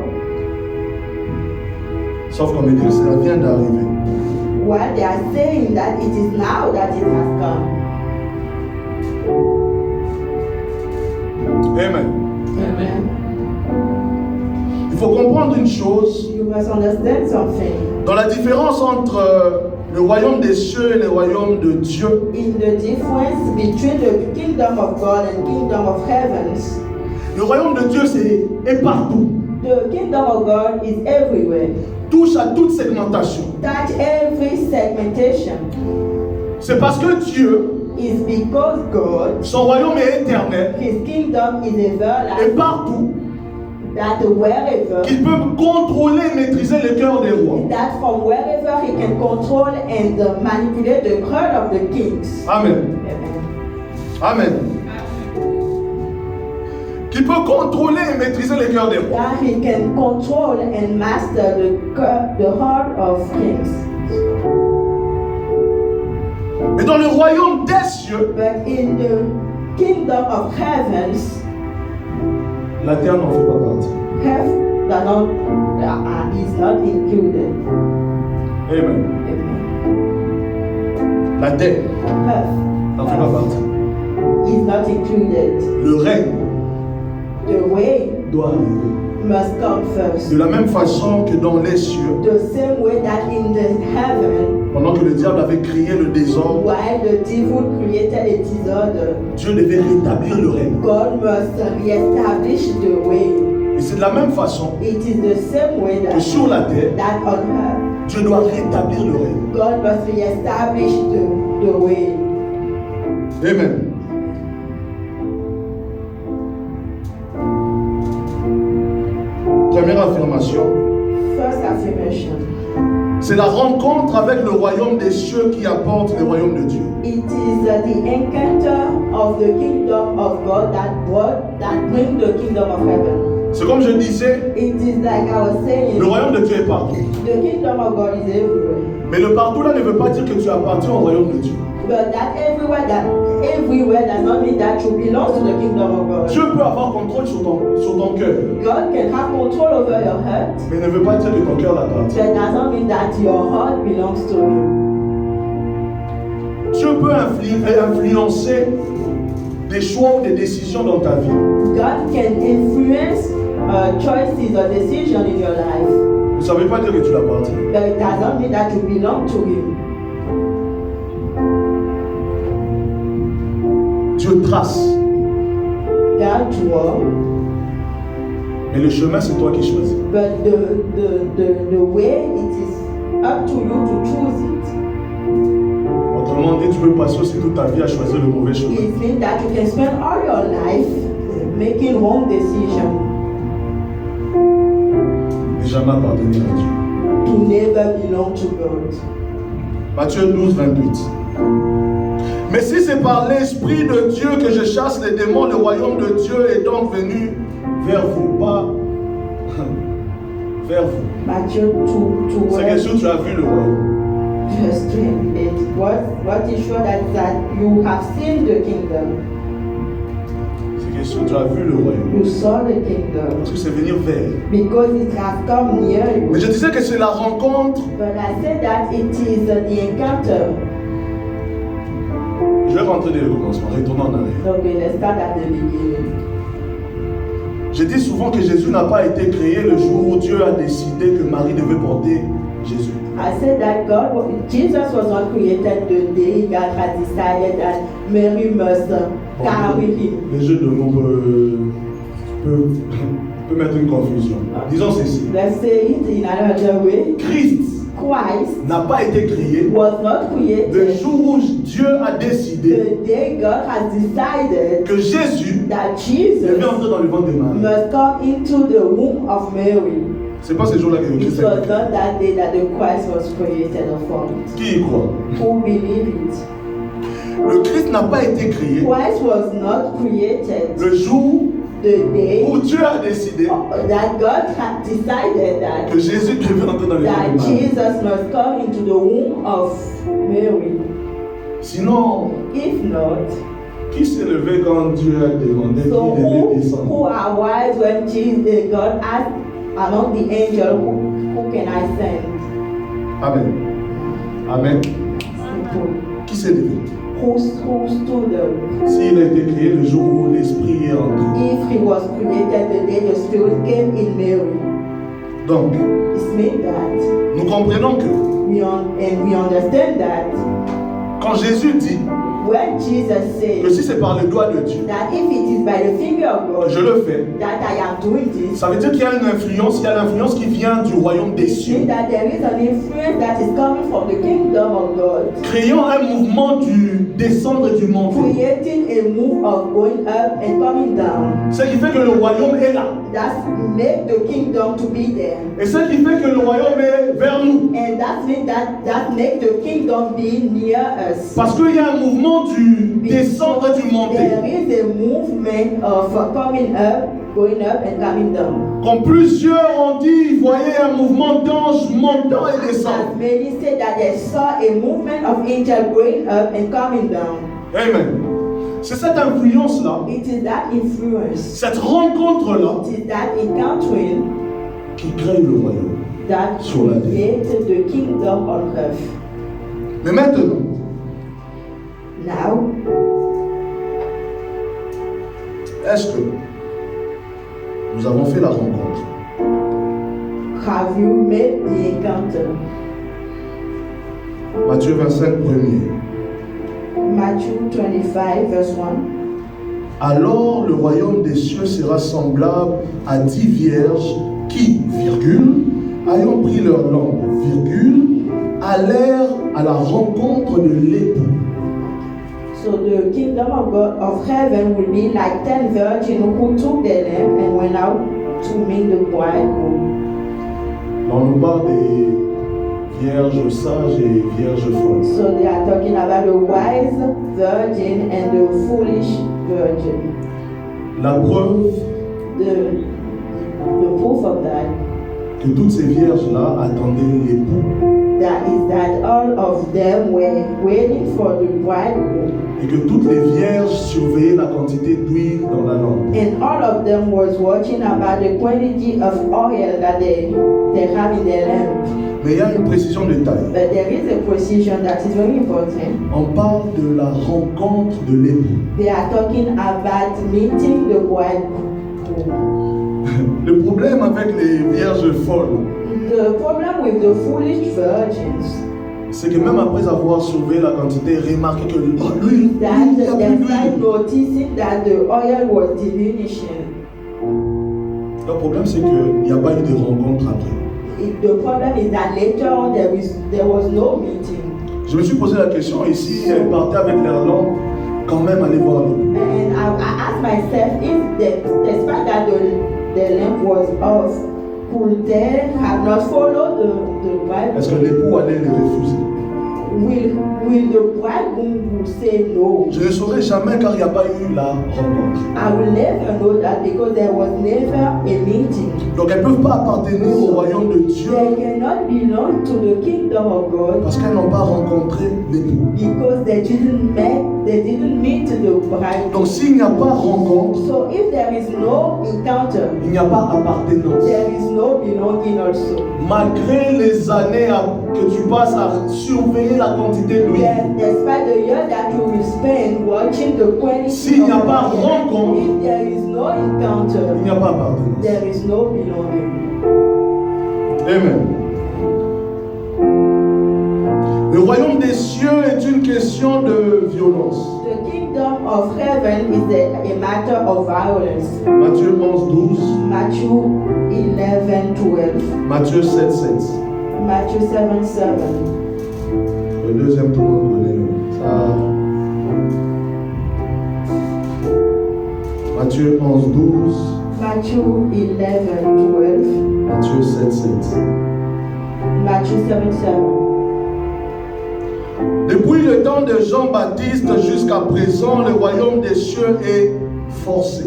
Speaker 1: Sauf qu'on me dit que ça vient d'arriver.
Speaker 2: Well, they are saying that it is now that it has come.
Speaker 1: Amen.
Speaker 2: Amen.
Speaker 1: Il faut comprendre une chose,
Speaker 2: You must understand something.
Speaker 1: dans la différence entre le royaume des cieux et le royaume de Dieu,
Speaker 2: In the difference between the kingdom of God and kingdom of heavens,
Speaker 1: le royaume de Dieu est partout,
Speaker 2: the kingdom of God is everywhere.
Speaker 1: touche à toute segmentation.
Speaker 2: Touch every segmentation.
Speaker 1: C'est parce que Dieu,
Speaker 2: Is because God,
Speaker 1: son royaume est éternel,
Speaker 2: his kingdom is
Speaker 1: et
Speaker 2: everlasting,
Speaker 1: partout,
Speaker 2: that wherever,
Speaker 1: qu'il peut contrôler et maîtriser le cœur des rois.
Speaker 2: that from wherever he can control and manipulate the heart of the kings.
Speaker 1: Amen.
Speaker 2: Amen.
Speaker 1: Amen. Qui peut contrôler et maîtriser le cœur des rois.
Speaker 2: That he can control and master the heart of kings.
Speaker 1: Mais dans le royaume des cieux,
Speaker 2: But in the kingdom of heavens,
Speaker 1: la terre n'en fait pas partie.
Speaker 2: heaven is not included.
Speaker 1: Amen.
Speaker 2: Amen.
Speaker 1: La terre n'en fait pas
Speaker 2: Heaven
Speaker 1: partie.
Speaker 2: is not included.
Speaker 1: Le règne
Speaker 2: The way
Speaker 1: doit arriver.
Speaker 2: must come first.
Speaker 1: De la même façon que dans les cieux,
Speaker 2: The same way that in the heaven,
Speaker 1: pendant que le diable avait créé le désordre,
Speaker 2: while the devil created a disorder,
Speaker 1: Dieu devait rétablir le règne.
Speaker 2: God must reestablish the way.
Speaker 1: Et c'est de la même façon
Speaker 2: It is the same way
Speaker 1: que
Speaker 2: that,
Speaker 1: sur la terre,
Speaker 2: that on earth,
Speaker 1: Dieu doit rétablir le règne.
Speaker 2: God must reestablish the way.
Speaker 1: Amen. Première affirmation,
Speaker 2: First affirmation.
Speaker 1: c'est la rencontre avec le royaume des cieux qui apporte le royaume de Dieu.
Speaker 2: It is the encounter of the kingdom of God that brings the kingdom of heaven.
Speaker 1: C'est comme je disais,
Speaker 2: It is like I was saying,
Speaker 1: le royaume de Dieu est partout.
Speaker 2: the kingdom of God is everywhere.
Speaker 1: Mais le partout là ne veut pas dire que tu appartiens au royaume de Dieu.
Speaker 2: But that everywhere does not mean that you belong to the kingdom of God.
Speaker 1: Dieu peut avoir contrôle sur ton cœur,
Speaker 2: God can have control over your heart,
Speaker 1: mais ne veut pas dire que ton cœur l'appartient.
Speaker 2: but does not mean that your heart belongs to Him.
Speaker 1: Dieu peut influencer des choix ou des décisions dans ta vie.
Speaker 2: God can influence choices or decisions in your life,
Speaker 1: Ça ne veut pas dire que tu l'appartiens.
Speaker 2: but it does not mean that you belong to Him.
Speaker 1: Dieu trace,
Speaker 2: God draw,
Speaker 1: mais le chemin c'est toi qui choisis.
Speaker 2: but the way it is up to you to choose it.
Speaker 1: Autrement dit, tu peux passer aussi toute ta vie à choisir le mauvais chemin.
Speaker 2: It means that you can spend all your life making wrong decisions
Speaker 1: Et jamais appartenir à Dieu.
Speaker 2: to never belong to God.
Speaker 1: Matthieu 12, 28. Mais si c'est par l'Esprit de Dieu que je chasse les démons, le royaume de Dieu est donc venu vers vous, pas vers vous.
Speaker 2: Matthew 2,
Speaker 1: C'est que sûr, tu as vu le royaume.
Speaker 2: verse 28. What is sure that you have seen the kingdom.
Speaker 1: C'est que sûr, tu as vu le royaume.
Speaker 2: You saw the kingdom.
Speaker 1: Parce que c'est venir vers.
Speaker 2: Because it has come near you.
Speaker 1: Mais je disais que c'est la rencontre.
Speaker 2: But I said that it is the encounter.
Speaker 1: Je vais rentrer dès le commencement, retournons en arrière.
Speaker 2: Okay, let's start at the beginning.
Speaker 1: Je dis souvent que Jésus n'a pas été créé le jour où Dieu a décidé que Marie devait porter Jésus.
Speaker 2: I said that Jesus was not created the day God had decided that Mary must carry him.
Speaker 1: Les jeux de mots peuvent mettre une confusion. Disons ceci.
Speaker 2: Let's say it in another way.
Speaker 1: Christ n'a pas été créé
Speaker 2: was not created
Speaker 1: le jour où Dieu a décidé
Speaker 2: the day God has decided
Speaker 1: que Jésus
Speaker 2: that Jesus
Speaker 1: devait entrer dans le ventre de Marie.
Speaker 2: must come into the womb of Mary.
Speaker 1: C'est pas ce jour-là que le
Speaker 2: It
Speaker 1: Christ
Speaker 2: was
Speaker 1: a été créé.
Speaker 2: not that day that the Christ was created or formed.
Speaker 1: Qui y croit?
Speaker 2: Who believe it?
Speaker 1: Le Christ n'a pas été créé
Speaker 2: Christ was not created
Speaker 1: le jour
Speaker 2: the day
Speaker 1: où Dieu a décidé
Speaker 2: that God had decided that
Speaker 1: que Jésus devait entrer dans le ventre
Speaker 2: that
Speaker 1: de Marie.
Speaker 2: Jesus must come into the womb of Mary.
Speaker 1: Sinon,
Speaker 2: If not,
Speaker 1: qui s'est levé quand Dieu a demandé
Speaker 2: so
Speaker 1: qui devait descendre?
Speaker 2: who are wise when God asked among the angels, who can I send?
Speaker 1: Amen. Amen.
Speaker 2: Simple.
Speaker 1: Qui s'est levé?
Speaker 2: Who stood up?
Speaker 1: S'il a été créé le jour où l'Esprit est entré.
Speaker 2: If he was created the day the Spirit came in Mary,
Speaker 1: Donc,
Speaker 2: it means that
Speaker 1: nous comprenons que
Speaker 2: we understand that
Speaker 1: quand Jésus dit
Speaker 2: when Jesus
Speaker 1: que
Speaker 2: said
Speaker 1: si c'est par le doigt de Dieu
Speaker 2: that if it is by the finger of
Speaker 1: que
Speaker 2: God
Speaker 1: je le fais,
Speaker 2: that I am doing this,
Speaker 1: ça veut dire qu'il y a une influence, il y a l'influence qui vient du royaume des
Speaker 2: it
Speaker 1: cieux,
Speaker 2: means that there is an influence that is coming from the kingdom of God,
Speaker 1: créant un mouvement du descendre et du monter.
Speaker 2: creating a move of going up and coming down.
Speaker 1: Ce qui fait que le royaume est là.
Speaker 2: That make the kingdom to be there.
Speaker 1: Et ce qui fait que le royaume est vers nous.
Speaker 2: And that means that make the kingdom be near us.
Speaker 1: Parce qu'il y a un mouvement du descendre et du monter.
Speaker 2: There is a movement of coming up, going up and coming down.
Speaker 1: Comme plusieurs ont dit, voyez un mouvement d'anges montant et descendant.
Speaker 2: As many say that they saw a movement of angels going up and coming down.
Speaker 1: Amen. C'est cette influence-là,
Speaker 2: It is that influence,
Speaker 1: cette rencontre-là,
Speaker 2: it is that encountering
Speaker 1: qui crée le royaume.
Speaker 2: that
Speaker 1: Sur la terre.
Speaker 2: created the kingdom on earth.
Speaker 1: Mais maintenant,
Speaker 2: Now,
Speaker 1: est-ce que nous avons fait la rencontre?
Speaker 2: have you made the encounter?
Speaker 1: Matthieu 25, premier.
Speaker 2: Matthew 25, verse 1.
Speaker 1: Alors le royaume des cieux sera semblable à 10 vierges qui, virgule, ayant pris leur lampe, virgule, allèrent à la rencontre de l'époux.
Speaker 2: So the kingdom of God of heaven will be like 10 virgins who took their lamp and went out to meet the bridegroom.
Speaker 1: On nous parle des vierges sages et vierges folles.
Speaker 2: So they are talking about the wise virgin and the foolish virgin.
Speaker 1: La preuve
Speaker 2: The proof of that,
Speaker 1: que toutes ces vierges-là attendaient l'époux
Speaker 2: that is that all of them were waiting for the bridegroom,
Speaker 1: et que toutes les vierges surveillaient la quantité d'huile dans la lampe.
Speaker 2: and all of them was watching about the quantity of oil that they have in their lamp.
Speaker 1: Mais il y a une précision de taille.
Speaker 2: But there is a precision that is very important.
Speaker 1: On parle de la rencontre de l'époux.
Speaker 2: They are talking about meeting the bridegroom.
Speaker 1: Le problème avec les vierges folles,
Speaker 2: The problem with the foolish virgins
Speaker 1: c'est que même après avoir surveillé la quantité, remarqué que l'huile,
Speaker 2: that
Speaker 1: il n'y a plus
Speaker 2: despite
Speaker 1: d'huile.
Speaker 2: noticing that the oil was diminishing,
Speaker 1: Le problème, c'est qu'il n'y a pas eu de rencontre après.
Speaker 2: the problem is that later on there was no meeting.
Speaker 1: Je me suis posé la question, et si elles partaient avec leur lampe, quand même aller voir l'époux.
Speaker 2: And I asked myself if despite that the lamp was off, could they have not followed the
Speaker 1: Est-ce
Speaker 2: Bible?
Speaker 1: que l'époux allait les refuser?
Speaker 2: will the bridegroom say no?
Speaker 1: Je ne saurai jamais car il n'y a pas eu la rencontre.
Speaker 2: I will never know that because there was never a meeting.
Speaker 1: Donc elles ne peuvent pas appartenir au royaume de Dieu
Speaker 2: They cannot belong to the kingdom of God
Speaker 1: parce qu'elles n'ont pas rencontré l'époux.
Speaker 2: because they didn't meet the bridegroom.
Speaker 1: Donc s'il n'y a pas rencontre,
Speaker 2: So if there is no encounter,
Speaker 1: il n'y a pas appartenance.
Speaker 2: there is no belonging also.
Speaker 1: Malgré les années que tu passes à surveiller la quantité d'huile,
Speaker 2: Despite the year that you will spend watching the quality
Speaker 1: s'il n'y a
Speaker 2: of
Speaker 1: pas
Speaker 2: the
Speaker 1: rencontre,
Speaker 2: if there is no encounter,
Speaker 1: il n'y a pas appartenance.
Speaker 2: there is no belonging.
Speaker 1: Amen. Le royaume des cieux est une question de violence.
Speaker 2: The kingdom of heaven is a matter of violence.
Speaker 1: Matthieu 11, 12.
Speaker 2: Matthew 11:12.
Speaker 1: Matthieu 7, 7.
Speaker 2: Matthew 7:7.
Speaker 1: Le deuxième, tout le monde connaît. Ça. Matthieu 11, 12.
Speaker 2: Matthew 11:12.
Speaker 1: Matthieu 7, 7.
Speaker 2: Matthew 7:7.
Speaker 1: Depuis le temps de Jean-Baptiste jusqu'à présent, le royaume des cieux est forcé.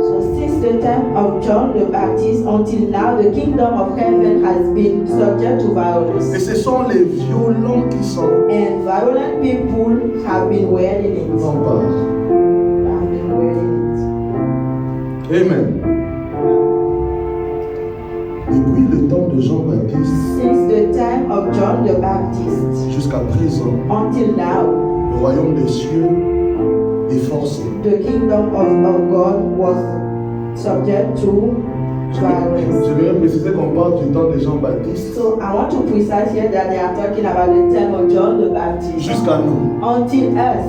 Speaker 2: So since the time of John the Baptist until now, the kingdom of heaven has been subject to violence.
Speaker 1: Et ce sont les violents qui sont
Speaker 2: And violent people have been wearing it.
Speaker 1: emparés.
Speaker 2: Have been wearing it.
Speaker 1: Amen. Depuis le temps de Jean-Baptiste
Speaker 2: Since the time of John the Baptist
Speaker 1: jusqu'à présent,
Speaker 2: until now,
Speaker 1: le royaume des cieux est forcé.
Speaker 2: the kingdom of God was subject to violence.
Speaker 1: Je vais préciser qu'on parle du temps de Jean-Baptiste
Speaker 2: So I want to precise here that they are talking about the time of John the Baptist
Speaker 1: jusqu'à nous.
Speaker 2: until us.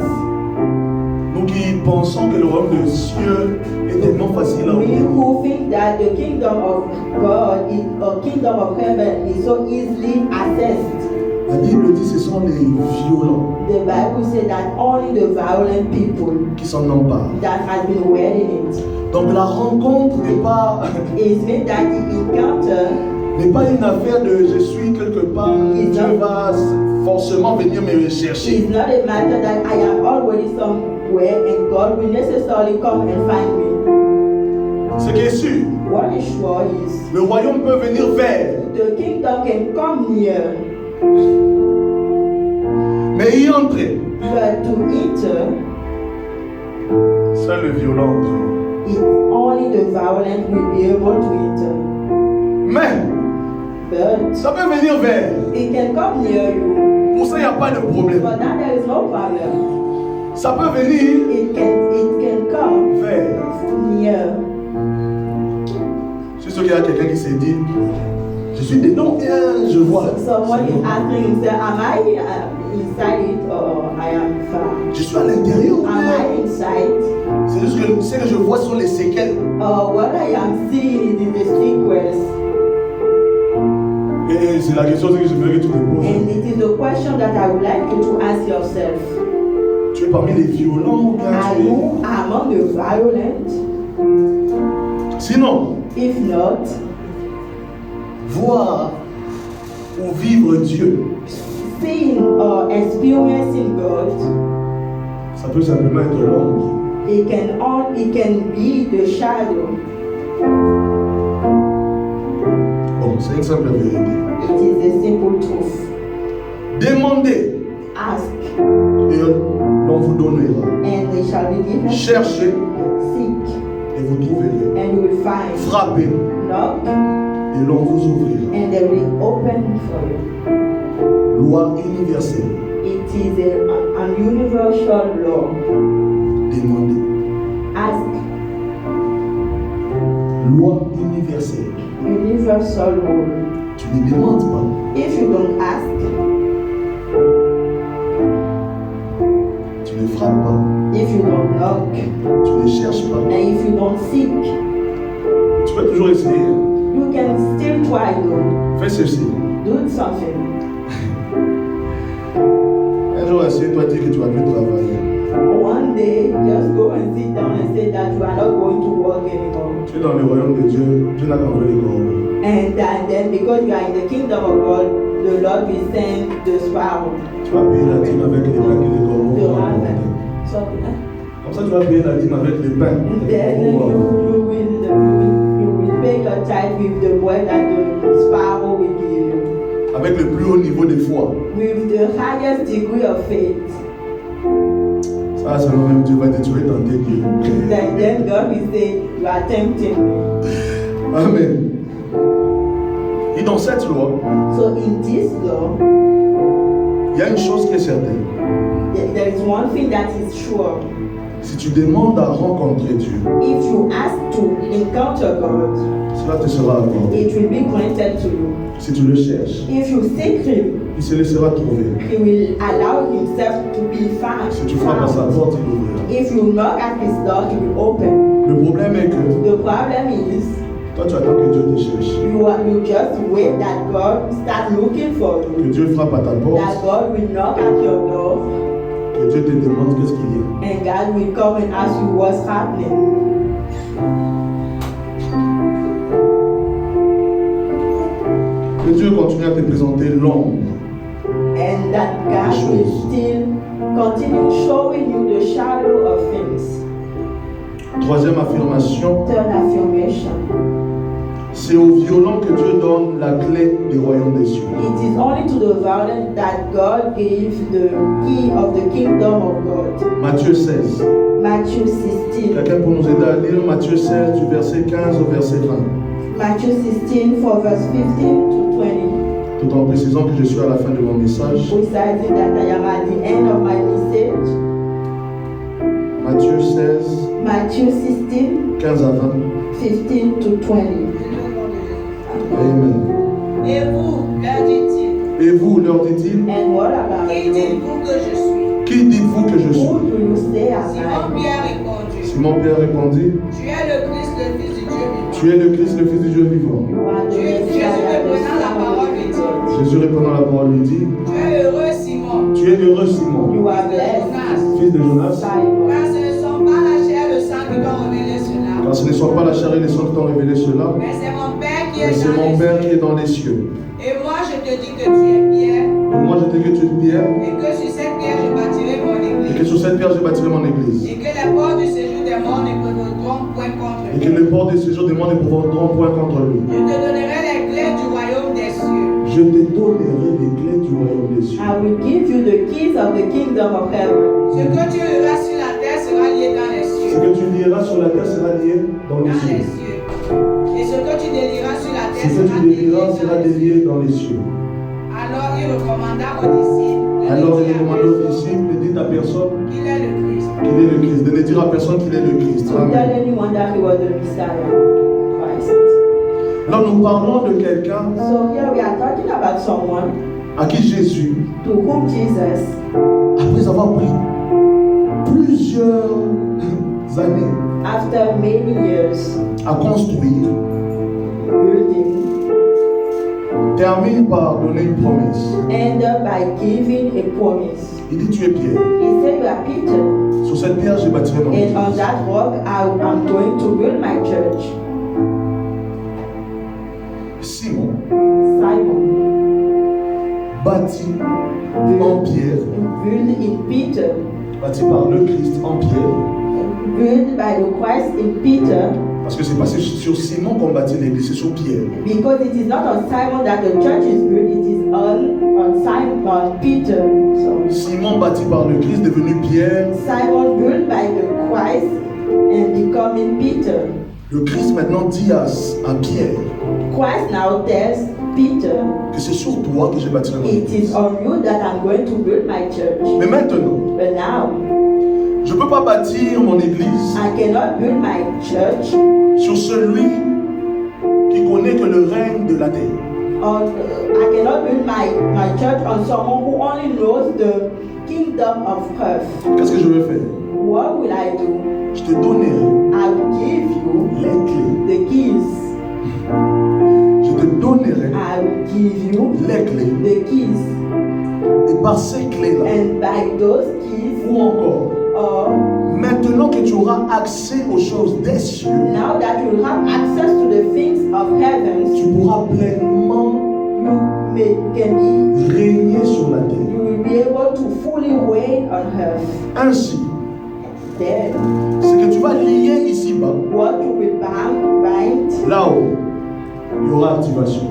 Speaker 1: Nous qui pensons que le royaume des cieux est tellement facile à
Speaker 2: We
Speaker 1: obtenir.
Speaker 2: who think that the kingdom of God is, or kingdom of heaven is so easily accessed.
Speaker 1: La Bible dit que ce sont les violents
Speaker 2: The Bible says that only the violent people
Speaker 1: qui s'en emparent.
Speaker 2: that has been wearing it.
Speaker 1: Donc la rencontre n'est pas
Speaker 2: It means that the encounter
Speaker 1: une affaire de je suis quelque part, Dieu va forcément venir me rechercher.
Speaker 2: is not a matter that I am already somewhere and God will necessarily come and find me.
Speaker 1: Ce qui est sûr,
Speaker 2: What is sure is
Speaker 1: le royaume peut venir vers,
Speaker 2: the kingdom can come near,
Speaker 1: mais y entrer,
Speaker 2: but to enter,
Speaker 1: seul le violent.
Speaker 2: it's only the violent will be able to enter.
Speaker 1: Mais
Speaker 2: But
Speaker 1: ça peut venir vers.
Speaker 2: it can come near you.
Speaker 1: Pour ça, il n'y a pas de problème.
Speaker 2: But now there is no problem.
Speaker 1: Ça peut venir
Speaker 2: It can come
Speaker 1: vers.
Speaker 2: near.
Speaker 1: C'est sûr qu'il y a quelqu'un qui s'est dit, je suis dedans et je vois.
Speaker 2: Someone is asking himself, am I inside it or I am far?
Speaker 1: Je suis à l'intérieur.
Speaker 2: Am I inside?
Speaker 1: C'est juste que ce que je vois sont les séquelles.
Speaker 2: Or what I am seeing is the sequence.
Speaker 1: Et c'est la question que je voudrais que tu te poses.
Speaker 2: And it is the question that I would like you to ask yourself.
Speaker 1: Tu es parmi les violents ou bien
Speaker 2: Are
Speaker 1: tu es...
Speaker 2: you among the violent?
Speaker 1: Sinon,
Speaker 2: If not,
Speaker 1: voir ou vivre Dieu,
Speaker 2: seeing or experiencing God,
Speaker 1: ça peut simplement être l'ombre.
Speaker 2: it can be the shadow.
Speaker 1: Bon, c'est une simple vérité.
Speaker 2: It is a simple truth.
Speaker 1: Demandez
Speaker 2: Ask,
Speaker 1: et l'on vous donnera.
Speaker 2: and they shall be given.
Speaker 1: Cherchez
Speaker 2: Seek,
Speaker 1: et vous trouverez.
Speaker 2: and you will find.
Speaker 1: Frappez
Speaker 2: Knock,
Speaker 1: et l'on vous ouvrira.
Speaker 2: and they will open for you.
Speaker 1: Loi universelle.
Speaker 2: It is an universal law.
Speaker 1: Demandez.
Speaker 2: Ask,
Speaker 1: Loi universelle.
Speaker 2: universal rule.
Speaker 1: Tu ne demandes pas.
Speaker 2: If you don't ask,
Speaker 1: Tu ne frappes pas.
Speaker 2: if you don't knock,
Speaker 1: Tu ne cherches pas.
Speaker 2: and if you don't seek,
Speaker 1: Tu peux toujours essayer.
Speaker 2: you can still try though.
Speaker 1: Fais ceci.
Speaker 2: Do something.
Speaker 1: Un jour, assieds-toi, dis que tu vas plus travailler.
Speaker 2: One day, just go and sit down and say that you are not going to work anymore.
Speaker 1: Tu es dans le royaume de Dieu. Dieu n'a qu'à enlever les corbeaux.
Speaker 2: And then because you are in the kingdom of God, the Lord will send the sparrow,
Speaker 1: Tu vas payer la dîme avec les pains que les corbeaux
Speaker 2: the
Speaker 1: vont
Speaker 2: raven.
Speaker 1: apporter.
Speaker 2: So,
Speaker 1: Comme ça, tu vas payer la dîme avec les pains que les
Speaker 2: then
Speaker 1: corbeaux vont apporter.
Speaker 2: you will pay your tithe with the word that the sparrow will give you.
Speaker 1: Avec le plus haut niveau de foi.
Speaker 2: With the highest degree of faith.
Speaker 1: Ça, seulement même Dieu va te tuer tenter Dieu.
Speaker 2: Then God will say, you are tempting me.
Speaker 1: Amen. Et dans cette loi,
Speaker 2: So in this law,
Speaker 1: il y a une chose qui est certaine.
Speaker 2: there is one thing that is sure.
Speaker 1: Si tu demandes à rencontrer Dieu,
Speaker 2: If you ask to encounter God,
Speaker 1: cela te sera accordé.
Speaker 2: it will be granted to you.
Speaker 1: Si tu le cherches,
Speaker 2: If you seek Him,
Speaker 1: il se laissera trouver.
Speaker 2: He will allow Himself to be found.
Speaker 1: Si tu frappes à sa porte, il ouvrira.
Speaker 2: If you knock at His door, He will open.
Speaker 1: Le problème est que
Speaker 2: The problem is,
Speaker 1: toi, tu attends que Dieu te cherche.
Speaker 2: you just wait that God start looking for
Speaker 1: Que
Speaker 2: you.
Speaker 1: Dieu frappe à ta porte,
Speaker 2: That God will knock at your door,
Speaker 1: que Dieu te demande qu'est-ce qu'il y a.
Speaker 2: and God will come and ask you what's happening.
Speaker 1: Que Dieu continue à te présenter l'ombre.
Speaker 2: And that God will still continue showing you the shadow of things.
Speaker 1: Troisième affirmation,
Speaker 2: Third affirmation.
Speaker 1: c'est aux violents que Dieu donne la clé des royaumes des cieux.
Speaker 2: It is only to the violent that God gave the key of the kingdom of God.
Speaker 1: Matthieu 16.
Speaker 2: Matthew 16.
Speaker 1: Quelqu'un pour nous aider à lire Matthieu 16 du verset 15 au verset 20.
Speaker 2: Matthew 16 for verse 15 to 20.
Speaker 1: Tout en précisant que je suis à la fin de mon message.
Speaker 2: Precising that I am at the end of my message.
Speaker 1: Matthieu 16,
Speaker 2: Matthew 16,
Speaker 1: 15 à 20.
Speaker 2: 15 to 20.
Speaker 1: Amen.
Speaker 3: Et vous, leur dit-il,
Speaker 1: Et vous, leur dit-il,
Speaker 2: And what about
Speaker 3: qui
Speaker 2: you?
Speaker 3: dites-vous que je suis?
Speaker 1: qui dites-vous que je
Speaker 2: Who
Speaker 1: suis?
Speaker 2: do you say am
Speaker 3: Simon
Speaker 2: I?
Speaker 3: Pierre répondit,
Speaker 1: Simon-Pierre répondit,
Speaker 3: tu es le Christ, le Fils du Dieu vivant.
Speaker 1: tu es le Christ, le Fils du Dieu vivant.
Speaker 2: You are the
Speaker 3: Jésus
Speaker 2: Messiah, the
Speaker 3: reprenant la
Speaker 2: Son
Speaker 3: parole
Speaker 2: of
Speaker 3: lui
Speaker 2: the
Speaker 3: dit,
Speaker 2: God.
Speaker 1: Jésus répondant la parole lui dit,
Speaker 3: tu es heureux Simon,
Speaker 1: tu es heureux Simon,
Speaker 2: You are
Speaker 3: fils de
Speaker 2: blessed,
Speaker 3: Jonas,
Speaker 1: fils de Jonas,
Speaker 2: Simon.
Speaker 3: car ce ne sont pas la chair et le sang qui t'ont révélé cela,
Speaker 1: car ce ne sont pas la chair et le sang qui t'ont révélé cela,
Speaker 3: mais c'est mon Père qui
Speaker 1: mais
Speaker 3: est
Speaker 1: c'est
Speaker 3: dans
Speaker 1: mon
Speaker 3: les
Speaker 1: Père
Speaker 3: cieux.
Speaker 1: qui est dans les cieux.
Speaker 3: Et moi je te dis que tu es Pierre,
Speaker 1: Et moi je te dis que tu es Pierre,
Speaker 3: et que sur cette pierre je bâtirai mon
Speaker 1: et que
Speaker 3: église,
Speaker 1: sur cette pierre je bâtirai mon église.
Speaker 3: et que les portes du séjour des morts ne prévaudront point contre
Speaker 1: Et que
Speaker 3: lui.
Speaker 1: les portes des séjours des morts ne pourront point contre lui.
Speaker 3: Je te donnerai les clés du royaume des cieux.
Speaker 1: Je te donnerai les clés du royaume des cieux.
Speaker 2: I will give you the keys of the kingdom of heaven.
Speaker 3: Ce que tu liras sur la terre sera lié dans les
Speaker 1: Ce
Speaker 3: cieux.
Speaker 1: que tu lieras sur la terre sera lié dans les
Speaker 3: Dans les
Speaker 1: cieux.
Speaker 3: cieux. Et ce que tu délieras sur la
Speaker 1: Ce
Speaker 3: terre
Speaker 1: que
Speaker 3: sera
Speaker 1: tu
Speaker 3: délié
Speaker 1: délieras
Speaker 3: dans
Speaker 1: sera
Speaker 3: les cieux.
Speaker 1: délié dans les cieux.
Speaker 3: Alors il recommanda aux disciples de
Speaker 1: Alors
Speaker 3: ne
Speaker 1: il
Speaker 3: dire à
Speaker 1: demanda aux
Speaker 3: personne
Speaker 1: disciples de dire à personne
Speaker 3: qu'il est le Christ.
Speaker 1: qu'il est le Christ, de ne dire à personne qu'il est le Christ.
Speaker 2: To tell
Speaker 1: Amen.
Speaker 2: anyone that he was the Messiah, Christ.
Speaker 1: Là, nous parlons de quelqu'un
Speaker 2: So here we are talking about someone
Speaker 1: à qui Jésus,
Speaker 2: to whom Jesus,
Speaker 1: après avoir pris plusieurs années
Speaker 2: after many years
Speaker 1: à construire,
Speaker 2: building,
Speaker 1: termine par donner une promesse.
Speaker 2: ended up by giving a promise.
Speaker 1: Il dit, tu es Pierre.
Speaker 2: He said, you are Peter,
Speaker 1: Sur cette pierre, je bâtirai mon
Speaker 2: and on
Speaker 1: église.
Speaker 2: that rock I'm going to build my church.
Speaker 1: Simon,
Speaker 2: Simon,
Speaker 1: bâti en pierre,
Speaker 2: built in Peter,
Speaker 1: bâti par le Christ en pierre,
Speaker 2: built by the Christ in Peter,
Speaker 1: parce que c'est pas sur Simon qu'on bâtit l'église, c'est sur Pierre.
Speaker 2: because it is not on Simon that the church is built, it is on Simon, on Peter. So
Speaker 1: Simon bâti par le Christ, devenu Pierre.
Speaker 2: Simon built by the Christ and becoming Peter.
Speaker 1: Le Christ maintenant dit à Pierre
Speaker 2: Christ now tells Peter,
Speaker 1: que c'est sur toi que je bâtirai mon
Speaker 2: it
Speaker 1: église.
Speaker 2: is on you that I'm going to build my church.
Speaker 1: Mais maintenant,
Speaker 2: But now,
Speaker 1: je ne peux pas bâtir mon église
Speaker 2: I cannot build my church
Speaker 1: sur celui qui connaît que le règne de la terre.
Speaker 2: on, I cannot build my church on someone who only knows the kingdom of earth.
Speaker 1: Qu'est-ce que je vais faire?
Speaker 2: What will I do?
Speaker 1: Je te donnerai
Speaker 2: I will give you
Speaker 1: les clés.
Speaker 2: the keys.
Speaker 1: Je te donnerai
Speaker 2: I will give you
Speaker 1: les clés.
Speaker 2: the keys.
Speaker 1: Et par ces clés-là,
Speaker 2: And by those keys,
Speaker 1: ou encore,
Speaker 2: or
Speaker 1: maintenant que tu auras accès aux choses des cieux,
Speaker 2: now that you have access to the things of heaven,
Speaker 1: tu pourras pleinement régner sur la terre.
Speaker 2: you will be able to fully reign on earth.
Speaker 1: Ainsi,
Speaker 2: Then,
Speaker 1: ce que tu vas lier ici-bas,
Speaker 2: what you will bind,
Speaker 1: là-haut, il y aura activation.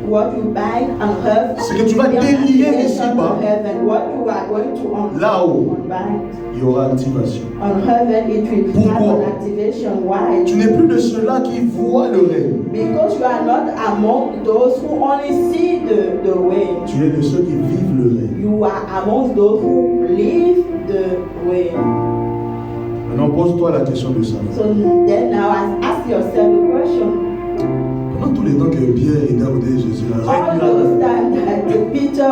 Speaker 2: what you bind on earth,
Speaker 1: Ce que tu vas
Speaker 2: there will be
Speaker 1: délier
Speaker 2: activation
Speaker 1: ici-bas,
Speaker 2: on heaven. What you are going to
Speaker 1: là-haut,
Speaker 2: unbind
Speaker 1: il y aura activation.
Speaker 2: on heaven, it will
Speaker 1: Pourquoi?
Speaker 2: have an activation. Why?
Speaker 1: Tu n'es plus de ceux-là qui voient le règne.
Speaker 2: Because you are not among those who only see the way.
Speaker 1: Tu es de ceux qui vivent le règne.
Speaker 2: You are among those who live the way.
Speaker 1: Maintenant, pose-toi la question de savoir.
Speaker 2: So then now ask yourself the question.
Speaker 1: Pendant tous les temps que Pierre était à côté de Jésus,
Speaker 2: All those times that Peter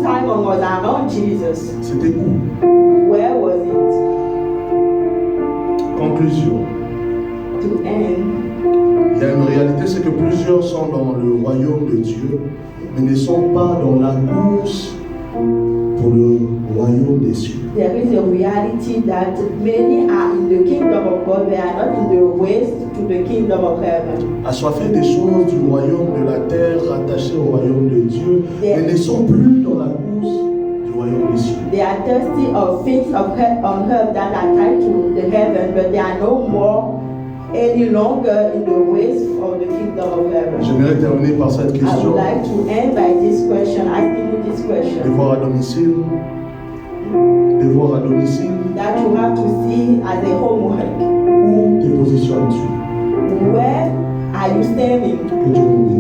Speaker 2: Simon was around Jesus,
Speaker 1: c'était où?
Speaker 2: where was it?
Speaker 1: Conclusion.
Speaker 2: To end.
Speaker 1: Il y a une réalité, c'est que plusieurs sont dans le royaume de Dieu, mais ne sont pas dans la course pour le royaume des cieux.
Speaker 2: There is a reality that many are in the kingdom of God, they are not in the race to the kingdom of heaven.
Speaker 1: Assoiffés des choses du royaume de la terre, rattachés au royaume de Dieu, mais ne sont plus dans la course du royaume des cieux.
Speaker 2: They are thirsty of things on earth that are tied to the heaven, but they are no more any longer in the race of the kingdom of heaven.
Speaker 1: J'aimerais terminer par cette
Speaker 2: I
Speaker 1: question.
Speaker 2: would like to end by this question, asking you this question.
Speaker 1: Devoir à domicile. Devoir à domicile.
Speaker 2: That you have to see as a homework.
Speaker 1: Où te positionnes-tu?
Speaker 2: Where are you standing?
Speaker 1: Que Dieu nous